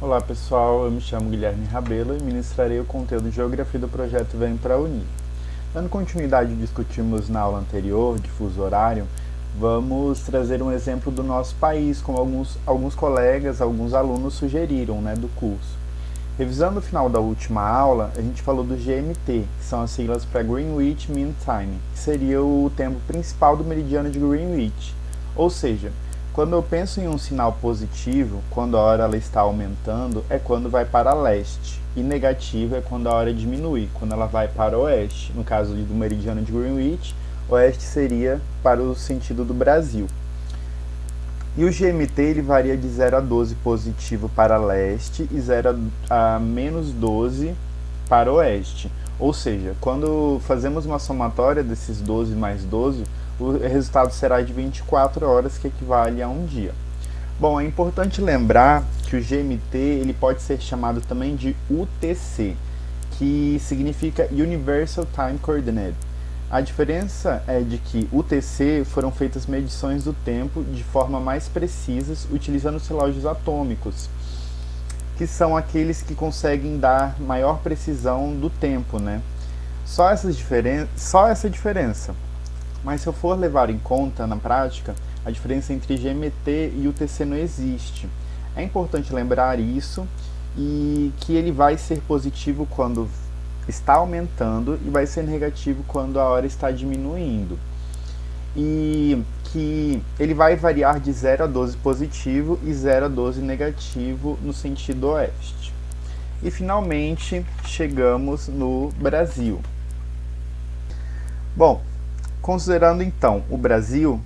Olá pessoal, eu me chamo Guilherme Rabelo e ministrarei o conteúdo de Geografia do projeto Vem para Unir. Dando continuidade ao que discutimos na aula anterior, de fuso horário, vamos trazer um exemplo do nosso país, como alguns colegas, alguns alunos sugeriram do curso. Revisando o final da última aula, a gente falou do GMT, que são as siglas para Greenwich Mean Time, que seria o tempo principal do meridiano de Greenwich. Ou seja, quando eu penso em um sinal positivo, quando a hora ela está aumentando, é quando vai para leste, e negativo é quando a hora diminui, quando ela vai para oeste. No caso do meridiano de Greenwich, oeste seria para o sentido do Brasil. E o GMT ele varia de 0 a 12 positivo para leste e 0 a menos 12 para oeste. Ou seja, quando fazemos uma somatória desses 12 mais 12, o resultado será de 24 horas, que equivale a um dia. Bom, é importante lembrar que o GMT ele pode ser chamado também de UTC, que significa Universal Time Coordinate. A diferença é de que UTC foram feitas medições do tempo de forma mais precisas utilizando os relógios atômicos, que são aqueles que conseguem dar maior precisão do tempo, né? Só essa diferença. Mas se eu for levar em conta na prática, a diferença entre GMT e UTC não existe. É importante lembrar isso e que ele vai ser positivo quando está aumentando e vai ser negativo quando a hora está diminuindo. E que ele vai variar de 0 a 12 positivo e 0 a 12 negativo no sentido oeste. E finalmente chegamos no Brasil. Bom, considerando então o Brasil,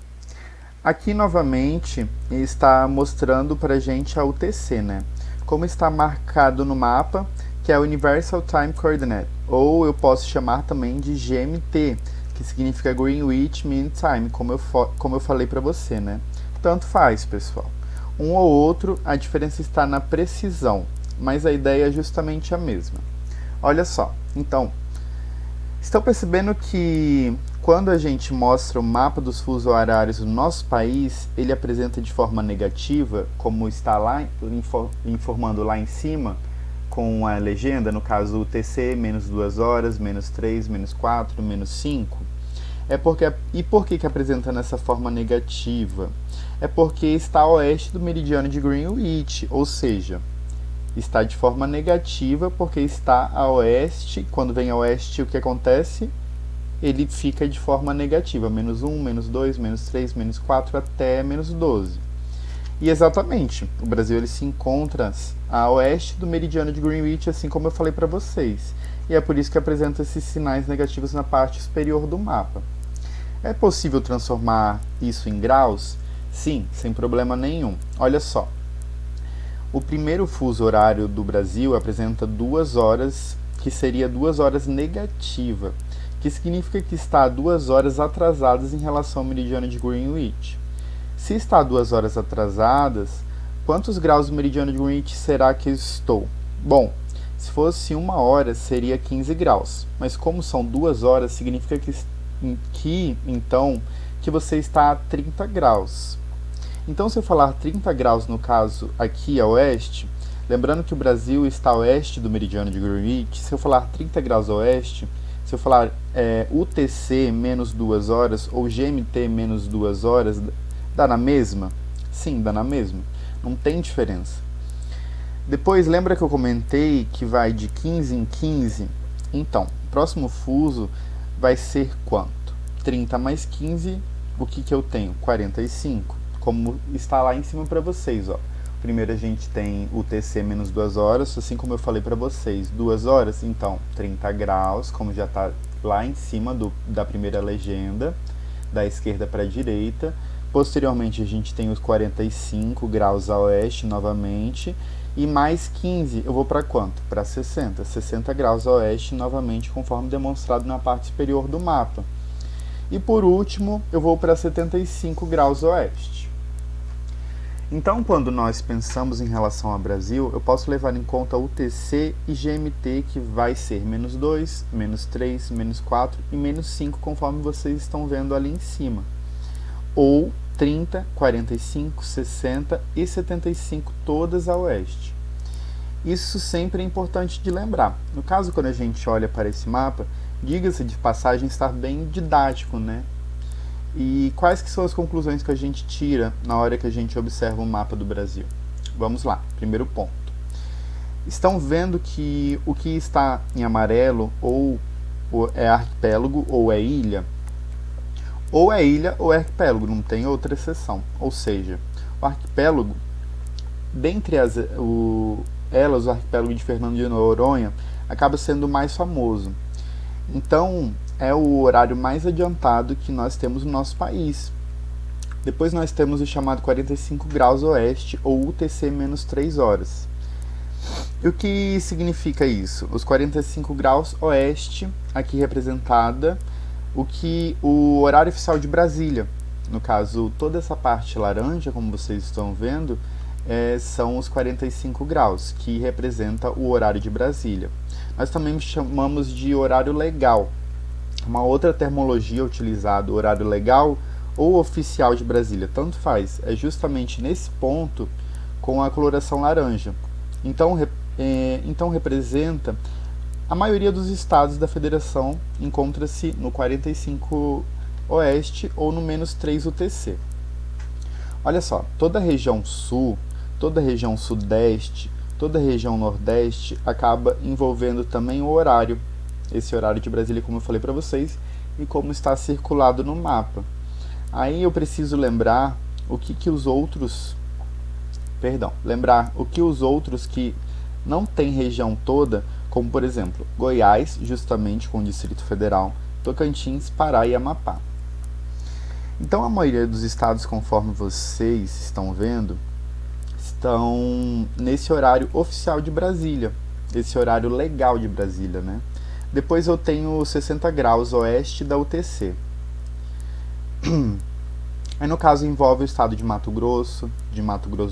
aqui novamente está mostrando para a gente a UTC, né? Como está marcado no mapa, que é Universal Time Coordinate, ou eu posso chamar também de GMT, que significa Greenwich Mean Time, como eu falei para você, né? Tanto faz, pessoal. Um ou outro, a diferença está na precisão, mas a ideia é justamente a mesma. Olha só, então, estão percebendo que quando a gente mostra o mapa dos fusos horários do nosso país, ele apresenta de forma negativa, como está lá informando lá em cima, com a legenda, no caso UTC, menos 2 horas, menos 3, menos 4, menos 5. E por que apresenta nessa forma negativa? É porque está a oeste do meridiano de Greenwich, ou seja, está de forma negativa porque está a oeste. Quando vem a oeste, o que acontece? Ele fica de forma negativa, menos 1, menos 2, menos 3, menos 4, até menos 12. E exatamente, o Brasil ele se encontra a oeste do meridiano de Greenwich, assim como eu falei para vocês. E é por isso que apresenta esses sinais negativos na parte superior do mapa. É possível transformar isso em graus? Sim, sem problema nenhum. Olha só. O primeiro fuso horário do Brasil apresenta 2 horas, que seria 2 horas negativa, que significa que está 2 horas atrasadas em relação ao meridiano de Greenwich. Se está 2 horas atrasadas, quantos graus do meridiano de Greenwich será que eu estou? Bom, se fosse 1 hora, seria 15 graus. Mas como são 2 horas, significa então, que você está a 30 graus. Então, se eu falar 30 graus, no caso, aqui a oeste, lembrando que o Brasil está a oeste do meridiano de Greenwich, se eu falar 30 graus a oeste, se eu falar UTC menos 2 horas ou GMT menos 2 horas, dá na mesma? Sim, dá na mesma. Não tem diferença. Depois, lembra que eu comentei que vai de 15 em 15? Então, o próximo fuso vai ser quanto? 30 mais 15, o que eu tenho? 45. Como está lá em cima para vocês, ó. Primeiro a gente tem o TC menos 2 horas, assim como eu falei para vocês. 2 horas, então, 30 graus, como já está lá em cima da primeira legenda, da esquerda para a direita. Posteriormente a gente tem os 45 graus a oeste novamente. E mais 15, eu vou para quanto? Para 60. 60 graus a oeste novamente, conforme demonstrado na parte superior do mapa. E por último, eu vou para 75 graus a oeste. Então, quando nós pensamos em relação ao Brasil, eu posso levar em conta UTC e GMT, que vai ser menos 2, menos 3, menos 4 e menos 5, conforme vocês estão vendo ali em cima. Ou 30, 45, 60 e 75, todas a oeste. Isso sempre é importante de lembrar. No caso, quando a gente olha para esse mapa, diga-se de passagem, está bem didático, né? E quais que são as conclusões que a gente tira na hora que a gente observa o mapa do Brasil? Vamos lá, primeiro ponto. Estão vendo que o que está em amarelo ou é arquipélago ou é ilha? Ou é ilha ou é arquipélago, não tem outra exceção. Ou seja, o arquipélago, dentre elas, o arquipélago de Fernando de Noronha, acaba sendo o mais famoso. Então, é o horário mais adiantado que nós temos no nosso país. Depois nós temos o chamado 45 graus oeste, ou UTC menos 3 horas. E o que significa isso? Os 45 graus oeste, aqui representada, o horário oficial de Brasília. No caso, toda essa parte laranja, como vocês estão vendo, são os 45 graus, que representa o horário de Brasília. Nós também chamamos de horário legal. Uma outra termologia utilizada, horário legal ou oficial de Brasília, tanto faz, é justamente nesse ponto com a coloração laranja. Então representa a maioria dos estados da federação encontra-se no 45 oeste ou no menos 3 UTC. Olha só, toda a região sul, toda a região sudeste, toda a região nordeste acaba envolvendo também o horário. Esse horário de Brasília, como eu falei para vocês, e como está circulado no mapa. Aí eu preciso lembrar o que os outros que não tem região toda, como por exemplo, Goiás, justamente com o Distrito Federal, Tocantins, Pará e Amapá. Então a maioria dos estados, conforme vocês estão vendo, estão nesse horário oficial de Brasília, esse horário legal de Brasília, né? Depois eu tenho 60 graus oeste da UTC. Aí no caso envolve o estado de Mato Grosso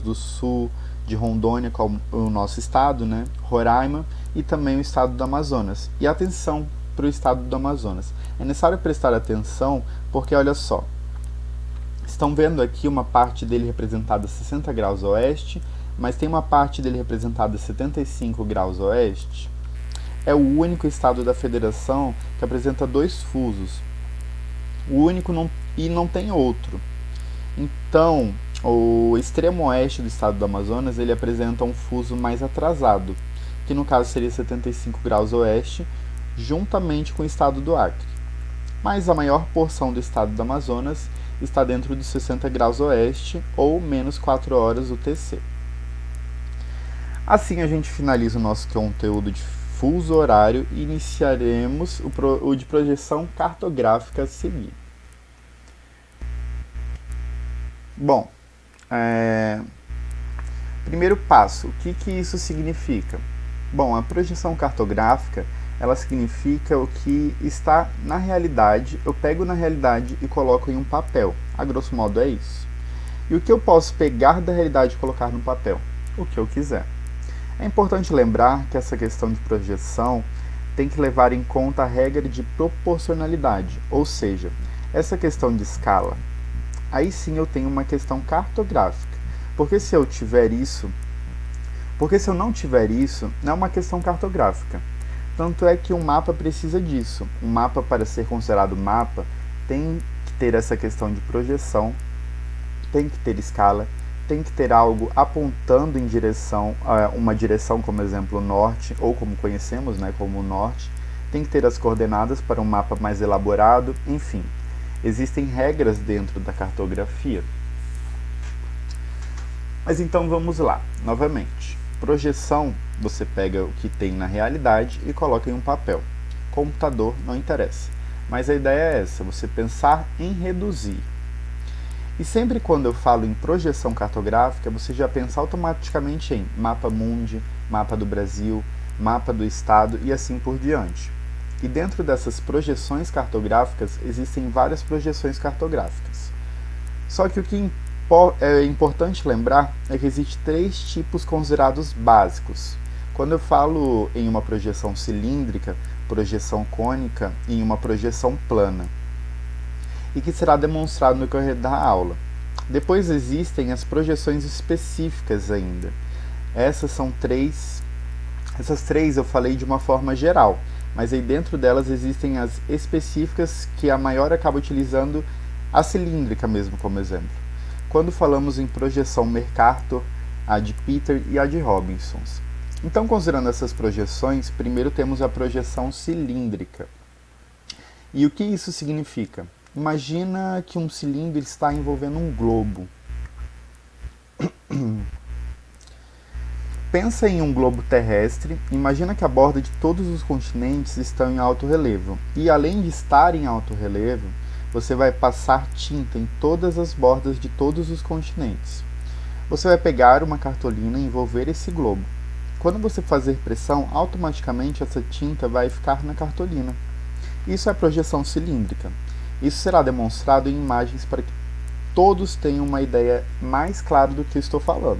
do Sul, de Rondônia, como o nosso estado, né? Roraima, e também o estado do Amazonas. E atenção para o estado do Amazonas. É necessário prestar atenção porque, olha só, estão vendo aqui uma parte dele representada a 60 graus oeste, mas tem uma parte dele representada a 75 graus oeste. É o único estado da federação que apresenta dois fusos. O único e não tem outro. Então, o extremo oeste do estado do Amazonas, ele apresenta um fuso mais atrasado, que no caso seria 75 graus oeste, juntamente com o estado do Acre. Mas a maior porção do estado do Amazonas está dentro dos 60 graus oeste, ou menos 4 horas UTC. Assim a gente finaliza o nosso conteúdo de fuso horário e iniciaremos o de projeção cartográfica a seguir. Bom, primeiro passo, o que isso significa? Bom, a projeção cartográfica, ela significa o que está na realidade, eu pego na realidade e coloco em um papel. A grosso modo é isso. E o que eu posso pegar da realidade e colocar no papel? O que eu quiser. É importante lembrar que essa questão de projeção tem que levar em conta a regra de proporcionalidade, ou seja, essa questão de escala. Aí sim eu tenho uma questão cartográfica, porque se eu não tiver isso, não é uma questão cartográfica. Tanto é que um mapa precisa disso. Um mapa, para ser considerado mapa, tem que ter essa questão de projeção, tem que ter escala, tem que ter algo apontando em direção uma direção, como exemplo norte, ou como conhecemos, né, como norte, tem que ter as coordenadas para um mapa mais elaborado, enfim. Existem regras dentro da cartografia. Mas então vamos lá, novamente. Projeção, você pega o que tem na realidade e coloca em um papel. Computador não interessa. Mas a ideia é essa, você pensar em reduzir. E sempre quando eu falo em projeção cartográfica, você já pensa automaticamente em mapa mundi, mapa do Brasil, mapa do estado e assim por diante. E dentro dessas projeções cartográficas, existem várias projeções cartográficas. Só que o que é importante lembrar é que existem 3 tipos considerados básicos. Quando eu falo em uma projeção cilíndrica, projeção cônica e em uma projeção plana, e que será demonstrado no decorrer da aula. Depois existem as projeções específicas ainda. Essas são 3 Essas três eu falei de uma forma geral, mas aí dentro delas existem as específicas que a maior acaba utilizando a cilíndrica mesmo como exemplo. Quando falamos em projeção Mercator, a de Peter e a de Robinsons. Então, considerando essas projeções, primeiro temos a projeção cilíndrica. E o que isso significa? Imagina que um cilindro está envolvendo um globo. Pensa em um globo terrestre, imagina que a borda de todos os continentes estão em alto relevo. E além de estar em alto relevo, você vai passar tinta em todas as bordas de todos os continentes. Você vai pegar uma cartolina e envolver esse globo. Quando você fazer pressão, automaticamente essa tinta vai ficar na cartolina. Isso é projeção cilíndrica. Isso será demonstrado em imagens para que todos tenham uma ideia mais clara do que estou falando.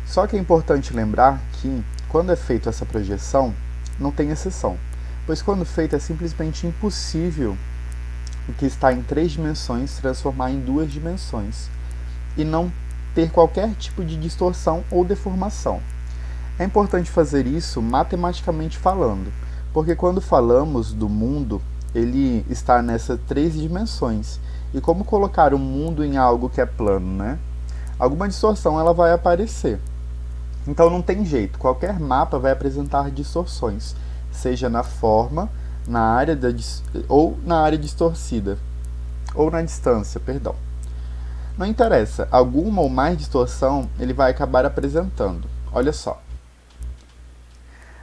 Só que é importante lembrar que, quando é feita essa projeção, não tem exceção, pois quando feito é simplesmente impossível o que está em 3 dimensões transformar em 2 dimensões e não ter qualquer tipo de distorção ou deformação. É importante fazer isso matematicamente falando, porque quando falamos do mundo, ele está nessas 3 dimensões. E como colocar o mundo em algo que é plano, né? Alguma distorção ela vai aparecer. Então não tem jeito, qualquer mapa vai apresentar distorções, seja na forma, na área ou na área distorcida, ou na distância, perdão. Não interessa, alguma ou mais distorção ele vai acabar apresentando. Olha só.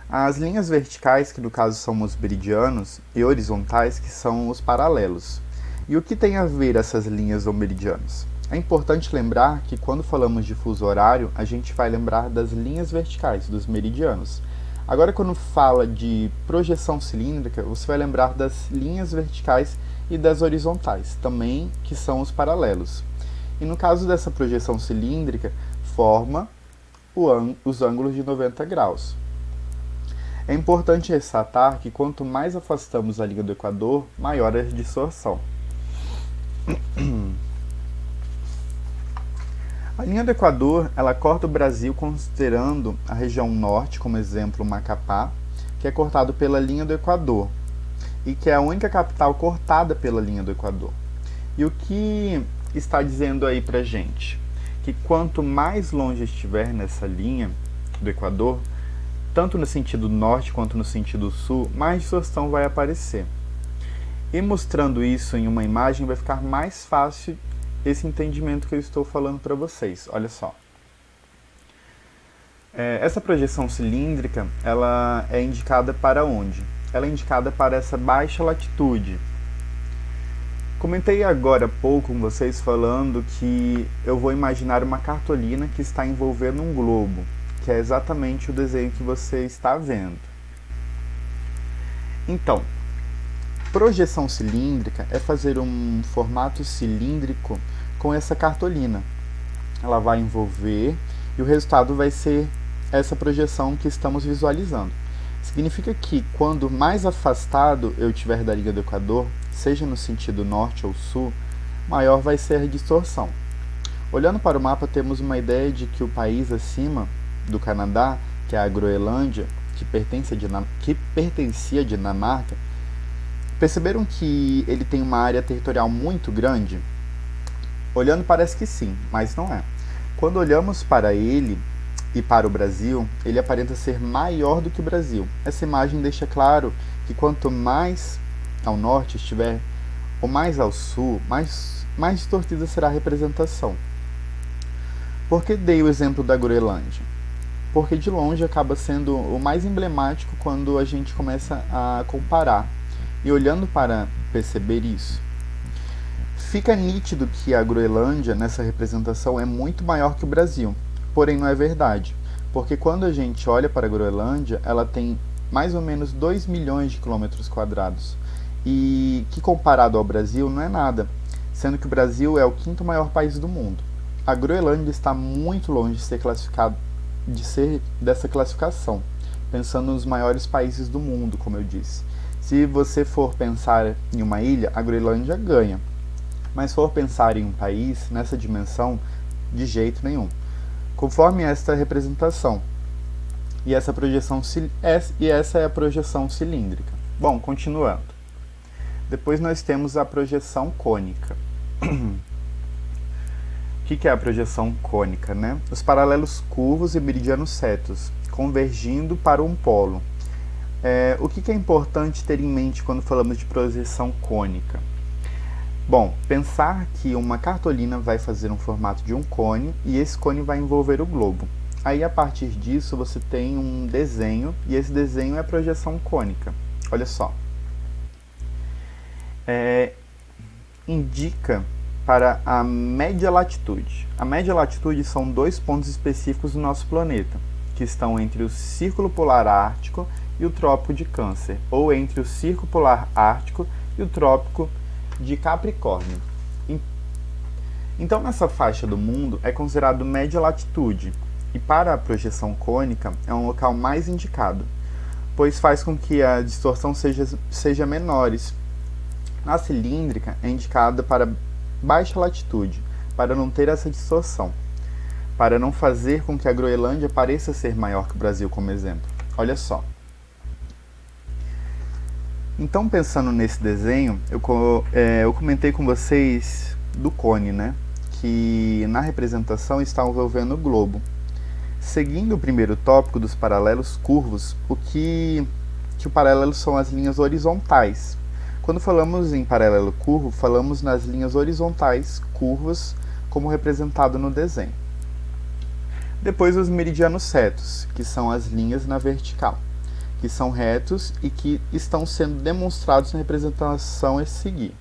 As linhas verticais, que no caso são os meridianos, e horizontais, que são os paralelos. E o que tem a ver essas linhas ou meridianos? É importante lembrar que quando falamos de fuso horário, a gente vai lembrar das linhas verticais, dos meridianos. Agora, quando fala de projeção cilíndrica, você vai lembrar das linhas verticais e das horizontais, também que são os paralelos. E no caso dessa projeção cilíndrica, forma os ângulos de 90 graus. É importante ressaltar que quanto mais afastamos a linha do Equador, maior é a distorção. A linha do Equador, ela corta o Brasil considerando a região norte, como exemplo, Macapá, que é cortado pela linha do Equador, e que é a única capital cortada pela linha do Equador. E o que está dizendo aí pra gente? Que quanto mais longe estiver nessa linha do Equador, tanto no sentido norte quanto no sentido sul, mais distorção vai aparecer. E mostrando isso em uma imagem vai ficar mais fácil esse entendimento que eu estou falando para vocês. Olha só. Essa projeção cilíndrica, ela é indicada para onde? Ela é indicada para essa baixa latitude. Comentei agora há pouco com vocês falando que eu vou imaginar uma cartolina que está envolvendo um globo, que é exatamente o desenho que você está vendo. Então, projeção cilíndrica é fazer um formato cilíndrico com essa cartolina. Ela vai envolver e o resultado vai ser essa projeção que estamos visualizando. Significa que quando mais afastado eu estiver da linha do Equador, seja no sentido norte ou sul, maior vai ser a distorção. Olhando para o mapa, temos uma ideia de que o país acima do Canadá, que é a Groenlândia, que pertencia a Dinamarca, perceberam que ele tem uma área territorial muito grande? Olhando parece que sim, mas não é. Quando olhamos para ele e para o Brasil, ele aparenta ser maior do que o Brasil. Essa imagem deixa claro que quanto mais ao norte estiver, ou mais ao sul, mais distorcida será a representação. Por que dei o exemplo da Groenlândia? Porque de longe acaba sendo o mais emblemático quando a gente começa a comparar. E olhando para perceber isso, fica nítido que a Groenlândia, nessa representação, é muito maior que o Brasil. Porém, não é verdade, porque quando a gente olha para a Groenlândia, ela tem mais ou menos 2 milhões de quilômetros quadrados. E que comparado ao Brasil não é nada, sendo que o Brasil é o 5º maior país do mundo. A Groenlândia está muito longe de ser dessa classificação, pensando nos maiores países do mundo, como eu disse. Se você for pensar em uma ilha, a Groenlândia ganha. Mas se for pensar em um país, nessa dimensão, de jeito nenhum. Conforme esta representação. E essa é a projeção cilíndrica. Bom, continuando. Depois nós temos a projeção cônica. O que é a projeção cônica, né? Os paralelos curvos e meridianos retos, convergindo para um polo. O que é importante ter em mente quando falamos de projeção cônica? Bom, pensar que uma cartolina vai fazer um formato de um cone e esse cone vai envolver o globo. Aí, a partir disso, você tem um desenho, e esse desenho é a projeção cônica. Olha só. Indica para a média latitude. A média latitude são 2 pontos específicos do nosso planeta, que estão entre o Círculo Polar Ártico e o Trópico de Câncer, ou entre o Círculo Polar Ártico e o Trópico de Capricórnio. Então, nessa faixa do mundo é considerado média latitude, e para a projeção cônica é um local mais indicado, pois faz com que a distorção seja menores. A cilíndrica é indicada para baixa latitude, para não ter essa distorção, para não fazer com que a Groenlândia pareça ser maior que o Brasil, como exemplo. Olha só. Então, pensando nesse desenho, eu comentei com vocês do cone, né? Que na representação está envolvendo o globo. Seguindo o primeiro tópico dos paralelos curvos, o paralelo são as linhas horizontais. Quando falamos em paralelo curvo, falamos nas linhas horizontais curvas, como representado no desenho. Depois os meridianos retos, que são as linhas na vertical, que são retos e que estão sendo demonstrados na representação a seguir.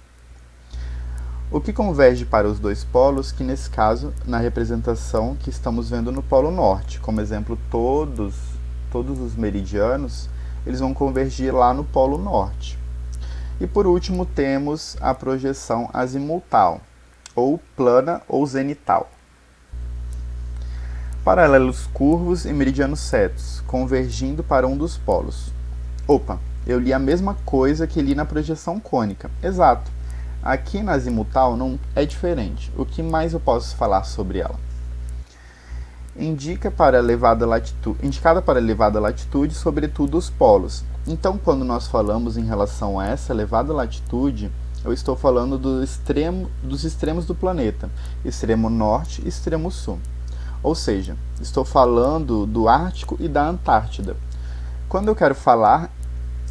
O que converge para os dois polos, que nesse caso, na representação que estamos vendo no Polo Norte, como exemplo, todos os meridianos, eles vão convergir lá no Polo Norte. E por último temos a projeção azimutal, ou plana ou zenital. Paralelos curvos e meridianos retos, convergindo para um dos polos. Opa, eu li a mesma coisa que li na projeção cônica. Exato. Aqui na azimutal não é diferente. O que mais eu posso falar sobre ela? Indicada para elevada latitude, sobretudo os polos. Então, quando nós falamos em relação a essa elevada latitude, eu estou falando dos extremos do planeta, extremo norte e extremo sul. Ou seja, estou falando do Ártico e da Antártida. Quando eu quero falar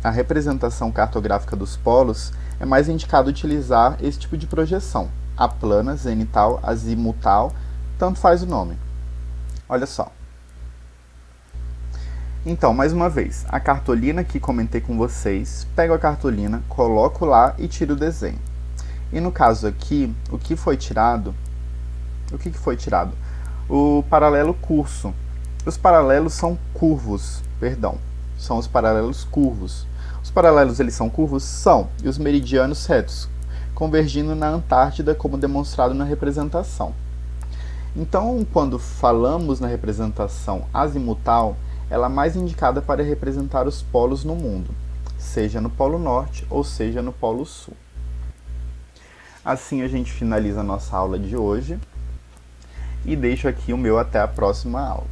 a representação cartográfica dos polos, é mais indicado utilizar esse tipo de projeção. A plana, zenital, azimutal, tanto faz o nome. Olha só. Então, mais uma vez, a cartolina que comentei com vocês, pego a cartolina, coloco lá e tiro o desenho. E no caso aqui, o que foi tirado? O paralelo curso. Os paralelos são curvos, são os paralelos curvos. Os paralelos, eles são curvos? São. E os meridianos retos, convergindo na Antártida, como demonstrado na representação. Então, quando falamos na representação azimutal, ela é mais indicada para representar os polos no mundo, seja no Polo Norte ou seja no Polo Sul. Assim a gente finaliza a nossa aula de hoje e deixo aqui o meu até a próxima aula.